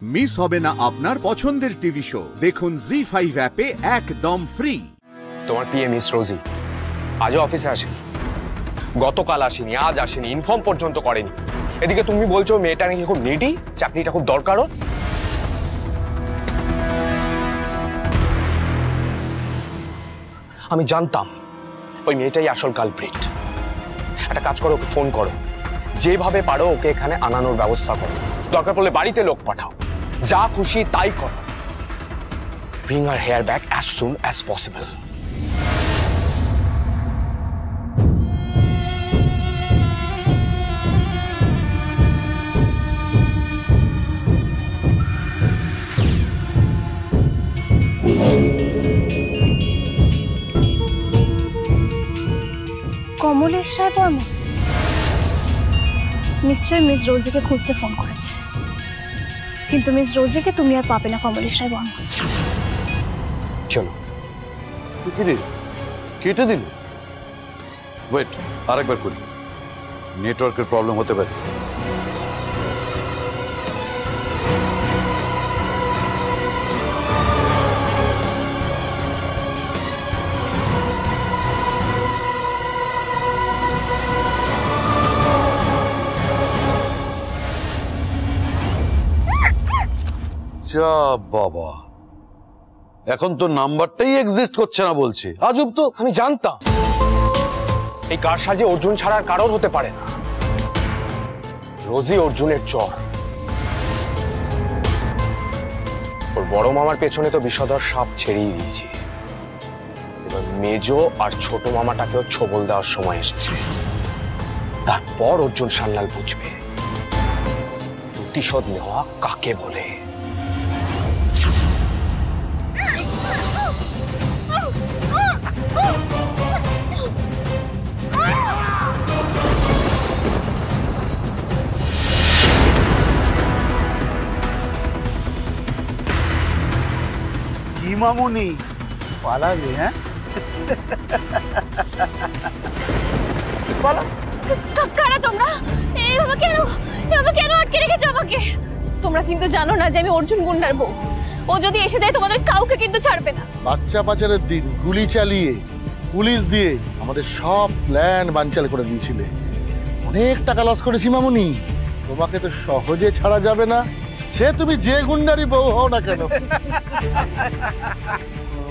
Miss হবে না আপনার পছন্দের টিভি শো। দেখুন জি5 অ্যাপে একদম ফ্রি। তোমার পিএ মিস রোজি আজও অফিসে আসেনি, গতকাল আসেনি, আজ আসেনি, ইনফর্ম পর্যন্ত করেনি। এদিকে তুমি বলছো মেয়েটা নাকি খুব নিডি, চাকরিটা খুব দরকার। আমি জানতাম ওই মেয়েটাই আসল কালপ্রিট। একটা কাজ করো, ওকে ফোন করো, যেভাবে পারো ওকে এখানে আনানোর ব্যবস্থা করো। দরকার পড়লে বাড়িতে লোক পাঠাও, যা খুশি তাই করো। Bring her here back as soon as possible. Kamleshwar Varma নিশ্চয়ই মিস রোজিকে খুঁজতে ফোন করেছে, কিন্তু মিস রোজিকে তুমি আর পাবে না কমলেশ্বর বর্মা। চলো। কেটে দিল। ওয়েট, আরেকবার করি, নেটওয়ার্কের প্রবলেম হতে পারে। বাবা, এখন তো নাম্বারটাই এক্সিস্ট করছে না বলছে। আজব তো। আমি জানতাম এই কার সাজে অর্জুন ছাড়া আর কারোর হতে পারে না। রোজি অর্জুনের চর। ওর বড় মামার পেছনে তো বিষধর সাপ ছেড়েই দিয়েছি, এবার মেজো আর ছোট মামাটাকেও ছবল দেওয়ার সময় এসেছে। তারপর অর্জুন সান্যাল বুঝবে প্রতিশোধ নেওয়া কাকে বলে। মামুনি পালাবে? হ্যাঁ, কারা তোমরা? এইভাবে কেন আটকে রেখেছো আমাকে? তোমরা কিন্তু জানো না যে আমি অর্জুন গুন্ডার বউ। ও যদি এসে যায় তোমাদের কাউকে কিন্তু ছাড়বে না। বাচ্চা পাচারের দিন গুলি চালিয়ে পুলিশ দিয়ে আমাদের সব প্ল্যান বানচাল করে দিয়েছিলে। অনেক টাকা লস করেছি মামুনি, তোমাকে তো সহজে ছাড়া যাবে না, সে তুমি যে গুন্ডারই বউ হও না কেন।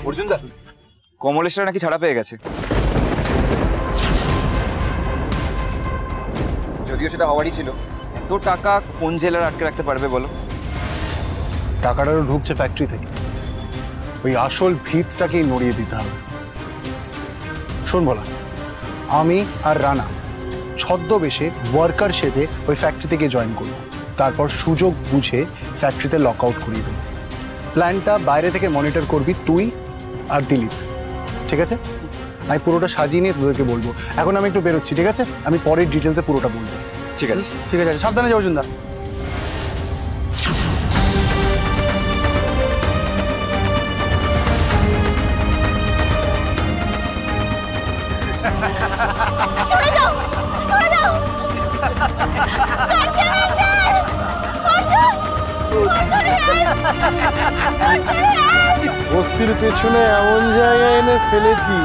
অর্জুন দা, কমলেশ্বর নাকি ছাড়া পেয়ে গেছে। যদিও সেটা হওয়ারই ছিল। এত টাকা কোন জেলার আটকে রাখতে পারবে বলো? টাকাটারও ঢুকছে ফ্যাক্টরি থেকে, ওই আসল ভিতটাকেই নড়িয়ে দিতে হবে। শোন বলা, আমি আর রানা ছদ্মবেশে ওয়ার্কার সেজে ওই ফ্যাক্টরি থেকে জয়েন করবো, তারপর সুযোগ বুঝে ফ্যাক্টরিতে লক আউট করিয়ে দেবো। প্ল্যানটা বাইরে থেকে মনিটর করবি তুই আর দিলীপ, ঠিক আছে? আমি পুরোটা সাজিয়ে নিয়ে তোদেরকে বলবো। এখন আমি একটু বেরোচ্ছি, ঠিক আছে? আমি পরের ডিটেলসে পুরোটা বলবো। ঠিক আছে, ঠিক আছে, সাবধানে যাও অর্জুন দা। সরে যাও, সরে যাও। বস্তির পেছনে এমন জায়গায় এনে ফেলেছি,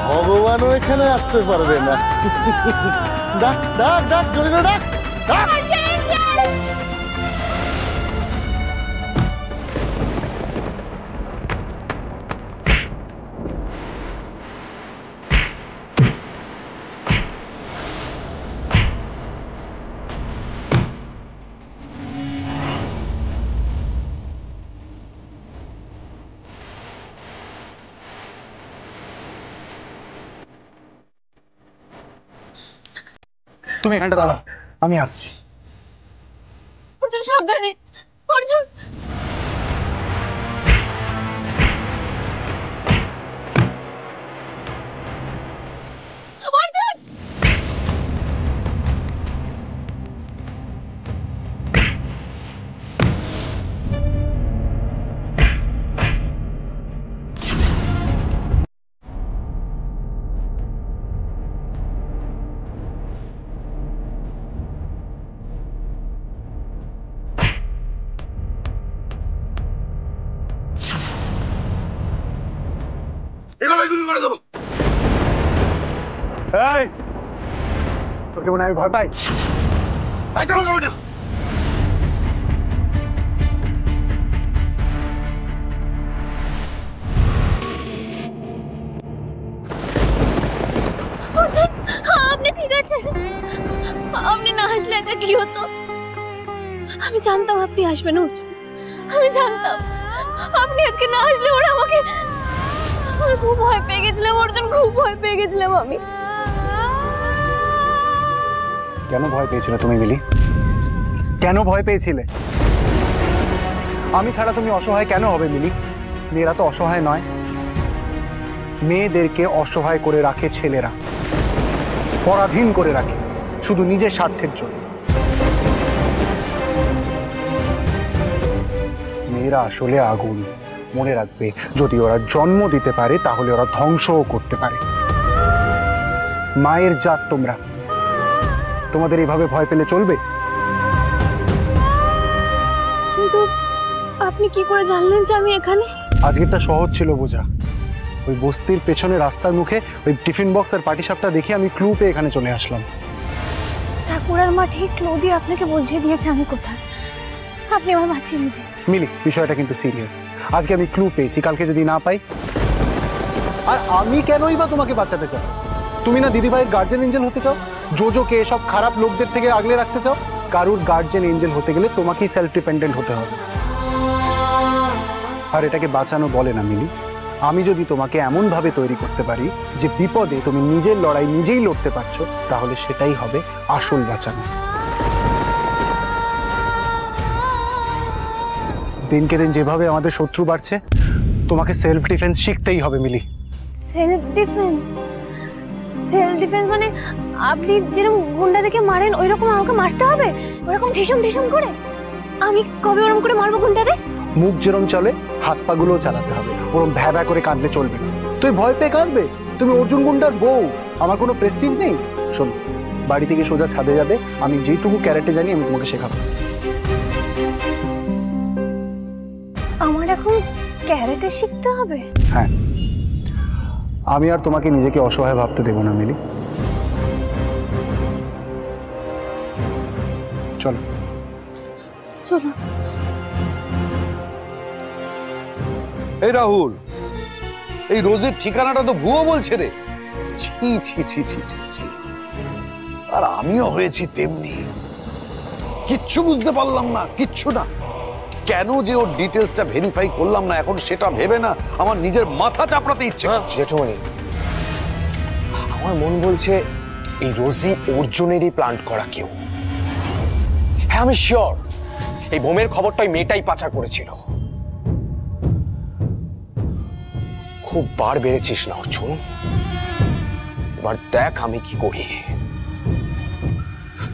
ভগবানও এখানে আসতে পারবে না। ডাক ডাক ডাক, জোরে ডাক ডাক। তুমি এখানটা দাঁড়াও, আমি আসছি। অর্জুন সাবধানে, অর্জুন। এই তোকে মনে হয় আমি ভয় পাই? অর্জুন, আপনি ঠিক আছে? আপনি না হাসলে আজকে কি হতো? আমি জানতাম আপনি আসবেন অর্জুন, আমি জানতাম। আপনি আজকে না আসলে ওরা আমাকে, আমি খুব ভয় পেয়ে গেছিলাম অর্জুন, খুব ভয় পেয়ে গেছিলাম আমি। কেন ভয় পেয়েছিলে তুমি মিলি? কেন ভয় পেয়েছিলে? আমি ছাড়া তুমি অসহায় কেন হবে মিলি? মেয়েরা তো অসহায় নয়। মেয়েদেরকে অসহায় করে রাখে ছেলেরা, পরাধীন করে রাখে শুধু নিজের স্বার্থের জন্য। মেয়েরা আসলে আগুন, মনে রাখবে। যদি ওরা জন্ম দিতে পারে তাহলে ওরা ধ্বংসও করতে পারে। মায়ের জাত তোমরা, তোমাদের এইভাবে ভয় পেলে চলবে? কিন্তু আপনি কি করে জানলেন যে আমি এখানে? আজকেরটা সহজ ছিল বোঝা। ওই বস্তির পেছনে রাস্তার মুখে ওই টিফিন বক্স আর পাটিসাপটা দেখে আমি ক্লু পেয়ে এখানে চলে আসলাম। ঠাকুরার মা ঠিক ক্লু দিয়ে আপনাকে বুঝিয়ে দিয়েছে আমি কোথায়। আপনি আমার বাঁচিয়ে নিতে। মিলি, বিষয়টা কিন্তু সিরিয়াস। আজকে আমি ক্লু পেয়েছি, কালকে যদি না পাই? আর আমি কেনই বা তোমাকে বাঁচাতে চাও? তুমি না দিদিভাইয়ের গার্জেন এঞ্জেল হতে চাও? জোজোকে সব খারাপ লোকদের থেকে আগলে রাখতে চাও? কারুর গার্জেন এঞ্জেল হতে গেলে তোমাকেই সেলফ ডিপেন্ডেন্ট হতে হবে। আর এটাকে বাঁচানো বলে না মিলি। আমি যদি তোমাকে এমন ভাবে তৈরি করতে পারি যে বিপদে তুমি নিজের লড়াই নিজেই লড়তে পারছো, তাহলে সেটাই হবে আসল বাঁচানো। দিনকে দিন যেভাবে আমাদের শত্রু বাড়ছে, তোমাকে সেলফ ডিফেন্স শিখতেই হবে Mili. Self defence? Self defence মানে আপনি যেরকম গুন্ডাদেরকে মারেন ওই রকম আমাকে মারতে হবে? ওরকম ঢিসুম ঢিসুম করে? আমি কবে ওরকম করে মারবো গুন্ডাদের? মুখ যেরম চলে হাত পা গুলোও চালাতে হবে। ওরম ভ্যা ভ্যা করে কাঁদলে চলবে না। তুই ভয় পেয়ে কাঁদবে? তুমি অর্জুন গুন্ডার বউ, আমার কোনো প্রেস্টিজ নেই? শোনো, বাড়ি থেকে সোজা ছাদে যাবে, আমি যেটুকু ক্যারেটে জানি আমি তোমাকে শেখাবো। আমার এখন ক্যারেটে শিখতে হবে? হ্যাঁ, আমি আর তোমাকে নিজেকে অসহায় ভাবতে দেবো না মিলি। চলো চলো। এই রাহুল, এই রোজের ঠিকানাটা তো ভুয়ো বলছে রে। ছি ছি ছি ছি ছি ছি। আর আমিও হয়েছি তেমনি। কিচ্ছু বুঝতে পারলাম না, কিচ্ছু না। কেন যে ওর ডিটেলসটা ভেরিফাই করলাম না এখন সেটা ভেবে না আমার নিজের মাথা চাপড়াতে ইচ্ছে করছে। জেঠুমনি, আমার মন বলছে এই রোজি অর্জুনেরই প্ল্যান্ট করা কেউ। হ্যাঁ, আমি শিওর এই বোমের খবরটা ওই মেয়েটাই পাচার করেছিল। খুব বার বেড়েছিস না অর্জুন, এবার দেখ আমি কি করি।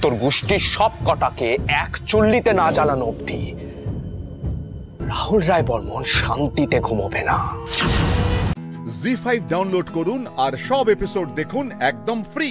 তোর গোষ্ঠীর সব কটাকে এক চুল্লিতে না জ্বালানো অব্দি রাহুল রায় বর্মন শান্তিতে ঘুমোবে না। জি5 ডাউনলোড করুন আর সব এপিসোড দেখুন একদম ফ্রি।